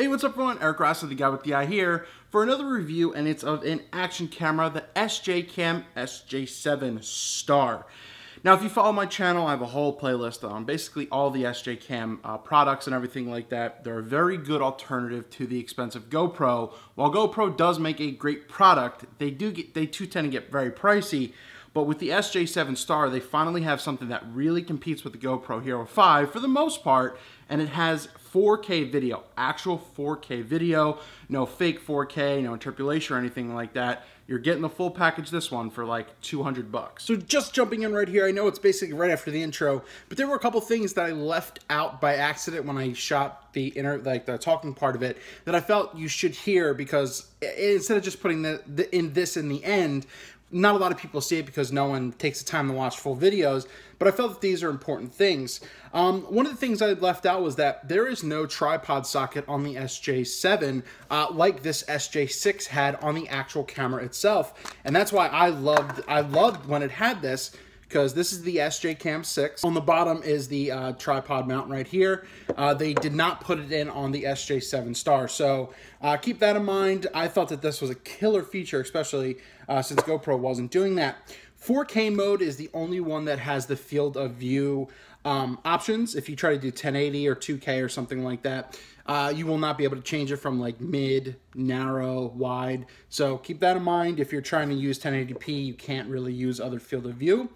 Hey, what's up everyone? Eric Rossi, the guy with the eye here for another review, and it's of an action camera, the SJCAM SJ7 Star. Now, if you follow my channel, I have a whole playlist on basically all the SJCAM products and everything like that. They're a very good alternative to the expensive GoPro. While GoPro does make a great product, they do tend to get very pricey. But with the SJ7 Star, they finally have something that really competes with the GoPro Hero5 for the most part, and it has 4K video, actual 4K video, no fake 4K, no interpolation or anything like that. You're getting the full package this one for like 200 bucks. So just jumping in right here, I know it's basically right after the intro, but there were a couple things that I left out by accident when I shot the the talking part of it that I felt you should hear, because instead of just putting this in the end, not a lot of people see it because no one takes the time to watch full videos, but I felt that these are important things. One of the things I left out was that there is no tripod socket on the SJ7 like this SJ6 had on the actual camera itself, and that's why I loved when it had this, because this is the SJCAM 6. On the bottom is the tripod mount right here. They did not put it in on the SJ7 Star, so keep that in mind. I thought that this was a killer feature, especially since GoPro wasn't doing that. 4K mode is the only one that has the field of view options. If you try to do 1080 or 2K or something like that, you will not be able to change it from like mid, narrow, wide. So keep that in mind. If you're trying to use 1080p, you can't really use other field of view.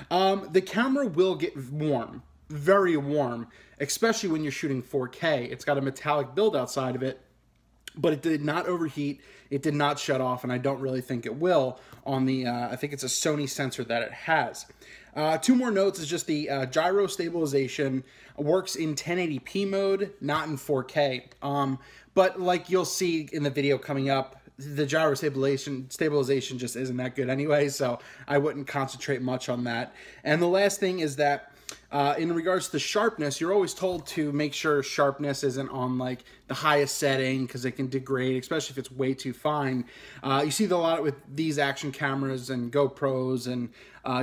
The camera will get warm, very warm, especially when you're shooting 4K. It's got a metallic build outside of it, but it did not overheat. It did not shut off, and I don't really think it will on the, I think it's a Sony sensor that it has. Two more notes is just the gyro stabilization works in 1080p mode, not in 4K. But like you'll see in the video coming up, the gyro stabilization just isn't that good anyway, so I wouldn't concentrate much on that. And the last thing is that in regards to sharpness, you're always told to make sure sharpness isn't on like the highest setting, because it can degrade, especially if it's way too fine. You see a lot with these action cameras and GoPros and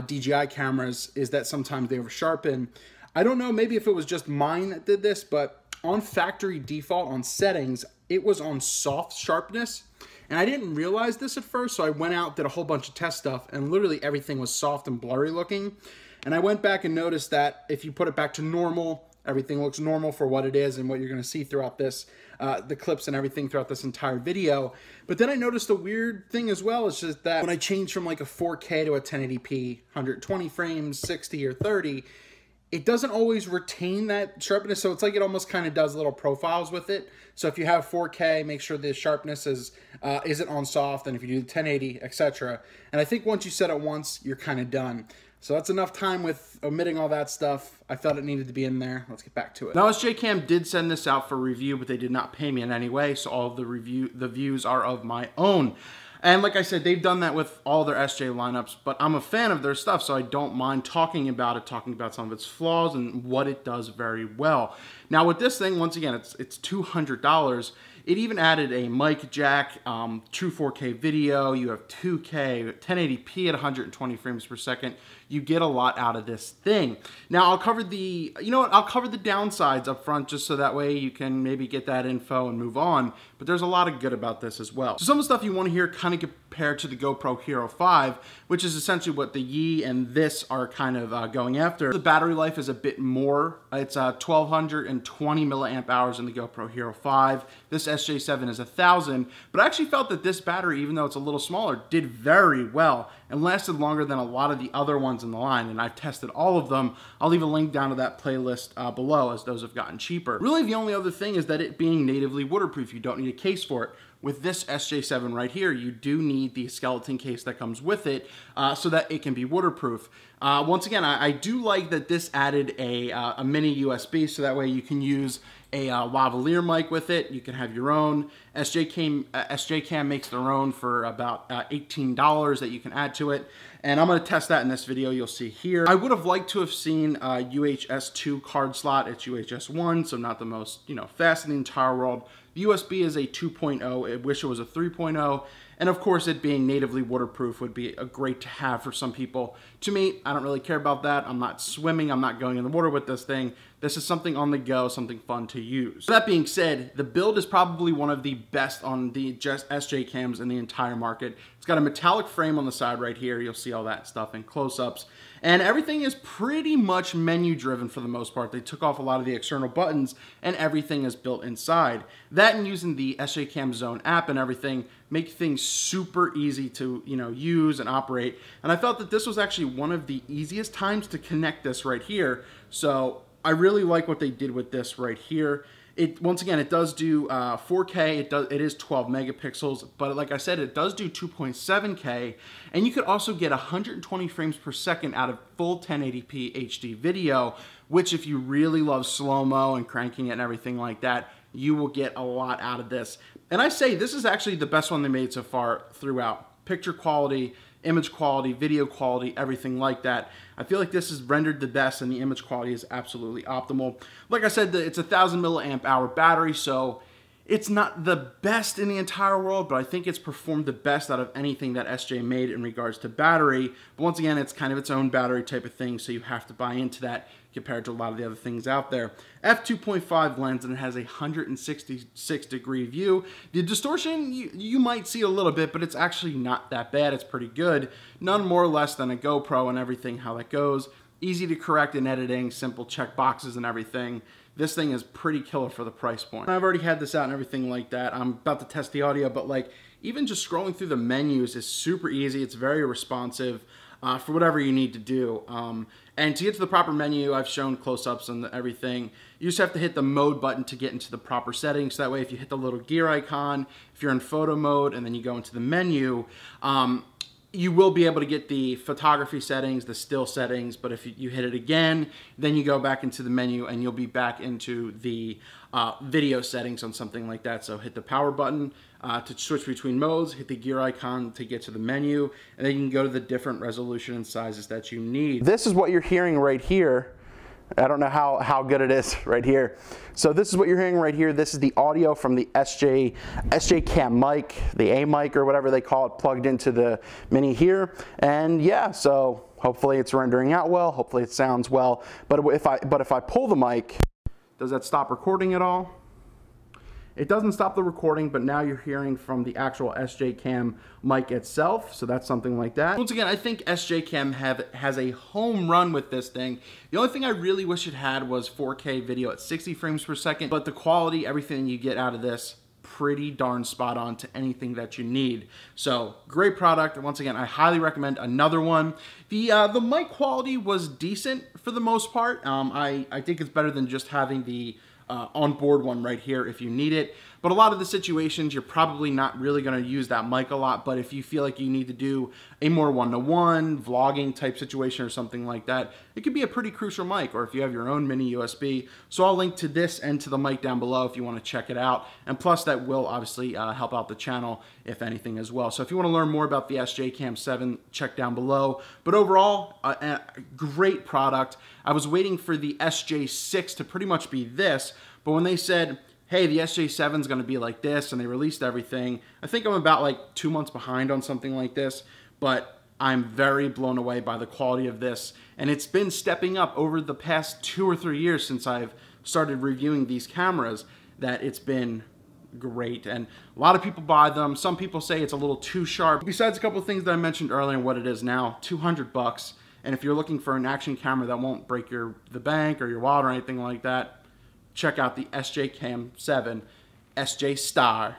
DJI cameras, is that sometimes they over sharpen. I don't know, maybe if it was just mine that did this, but on factory default on settings, it was on soft sharpness. And I didn't realize this at first, so I went out, did a whole bunch of test stuff, and literally everything was soft and blurry looking. And I went back and noticed that if you put it back to normal, everything looks normal for what it is and what you're going to see throughout this, the clips and everything throughout this entire video. But then I noticed a weird thing as well. It's just that when I change from like a 4K to a 1080p, 120 frames, 60 or 30, it doesn't always retain that sharpness. So it's like it almost kind of does little profiles with it. So if you have 4K, make sure the sharpness isn't on soft, and if you do 1080, etc. And I think once you set it once, you're kind of done. So that's enough time with omitting all that stuff. I felt it needed to be in there. Let's get back to it. Now, SJCAM did send this out for review, but they did not pay me in any way, so all of the views are of my own. And like I said, they've done that with all their SJ lineups, but I'm a fan of their stuff, so I don't mind talking about it, talking about some of its flaws and what it does very well. Now with this thing, once again, it's $200. It even added a mic jack, true 4K video, you have 2K, 1080p at 120 frames per second. You get a lot out of this thing. Now I'll cover the, I'll cover the downsides up front, just so that way you can maybe get that info and move on. But there's a lot of good about this as well. So some of the stuff you want to hear kind of compared to the GoPro Hero5, which is essentially what the Yi and this are kind of going after. The battery life is a bit more. It's 1220 milliamp hours in the GoPro Hero5. This SJ7 is 1000, but I actually felt that this battery, even though it's a little smaller, did very well and lasted longer than a lot of the other ones in the line, and I've tested all of them. I'll leave a link down to that playlist below, as those have gotten cheaper. Really, the only other thing is that it being natively waterproof, you don't need a case for it. With this SJ7 right here, you do need the skeleton case that comes with it so that it can be waterproof. Once again, I do like that this added a mini USB, so that way you can use a lavalier mic with it. You can have your own. SJCAM makes their own for about $18 that you can add to it. And I'm going to test that in this video. You'll see here. I would have liked to have seen UHS-2 card slot. It's UHS-1, so not the most, fast in the entire world. The USB is a 2.0. I wish it was a 3.0. And of course, it being natively waterproof would be a great to have for some people. To me, I don't really care about that. I'm not swimming. I'm not going in the water with this thing. This is something on the go, something fun to use. That being said, the build is probably one of the best on the SJ cams in the entire market. It's got a metallic frame on the side right here. You'll see all that stuff in close-ups. And everything is pretty much menu driven for the most part. They took off a lot of the external buttons and everything is built inside. That and using the SJCAM Zone app and everything make things super easy to use and operate. And I felt that this was actually one of the easiest times to connect this right here. So I really like what they did with this right here. Once again, it does do 4K, it is 12 megapixels, but like I said, it does do 2.7K, and you could also get 120 frames per second out of full 1080p HD video, which if you really love slow-mo and cranking it and everything like that, you will get a lot out of this. And I say this is actually the best one they made so far throughout. Picture quality, image quality, video quality, everything like that. I feel like this is rendered the best and the image quality is absolutely optimal. Like I said, it's a 1000 milliamp hour battery, so it's not the best in the entire world, but I think it's performed the best out of anything that SJ made in regards to battery. But once again, it's kind of its own battery type of thing, so you have to buy into that compared to a lot of the other things out there. f2.5 lens, and it has a 166 degree view. The distortion, you might see a little bit, but it's actually not that bad. It's pretty good. None more or less than a GoPro and everything, how that goes. Easy to correct in editing, simple check boxes and everything. This thing is pretty killer for the price point. I've already had this out and everything like that. I'm about to test the audio, but like even just scrolling through the menus is super easy. It's very responsive for whatever you need to do. And to get to the proper menu, I've shown close-ups and everything. You just have to hit the mode button to get into the proper settings. So that way, if you hit the little gear icon, if you're in photo mode, and then you go into the menu, you will be able to get the photography settings, the still settings, but if you hit it again, then you go back into the menu and you'll be back into the video settings on something like that. So hit the power button to switch between modes, hit the gear icon to get to the menu, and then you can go to the different resolution and sizes that you need. This is what you're hearing right here. I don't know how good it is right here. So this is what you're hearing right here. This is the audio from the SJCAM mic, the A mic or whatever they call it, plugged into the Mini here. And yeah, so hopefully it's rendering out well. Hopefully it sounds well. But if I pull the mic, does that stop recording at all? It doesn't stop the recording, but now you're hearing from the actual SJCAM mic itself, so that's something like that. Once again, I think SJCAM has a home run with this thing. The only thing I really wish it had was 4K video at 60 frames per second, but the quality, everything you get out of this, pretty darn spot on to anything that you need. So great product. Once again, I highly recommend another one. The mic quality was decent for the most part. I think it's better than just having the onboard one right here if you need it. But a lot of the situations, you're probably not really going to use that mic a lot. But if you feel like you need to do a more one-to-one vlogging type situation or something like that, it could be a pretty crucial mic, or if you have your own mini USB. So I'll link to this and to the mic down below if you want to check it out. And plus that will obviously help out the channel if anything as well. So if you want to learn more about the SJCAM 7, check down below. But overall, a great product. I was waiting for the SJ6 to pretty much be this, but when they said, hey, the SJ7 is going to be like this, and they released everything, I think I'm about like 2 months behind on something like this, but I'm very blown away by the quality of this, and it's been stepping up over the past 2 or 3 years since I've started reviewing these cameras, that it's been great. And a lot of people buy them. Some people say it's a little too sharp. Besides a couple of things that I mentioned earlier and what it is now, 200 bucks. And if you're looking for an action camera that won't break the bank or your wallet or anything like that, check out the SJCAM 7 SJ Star.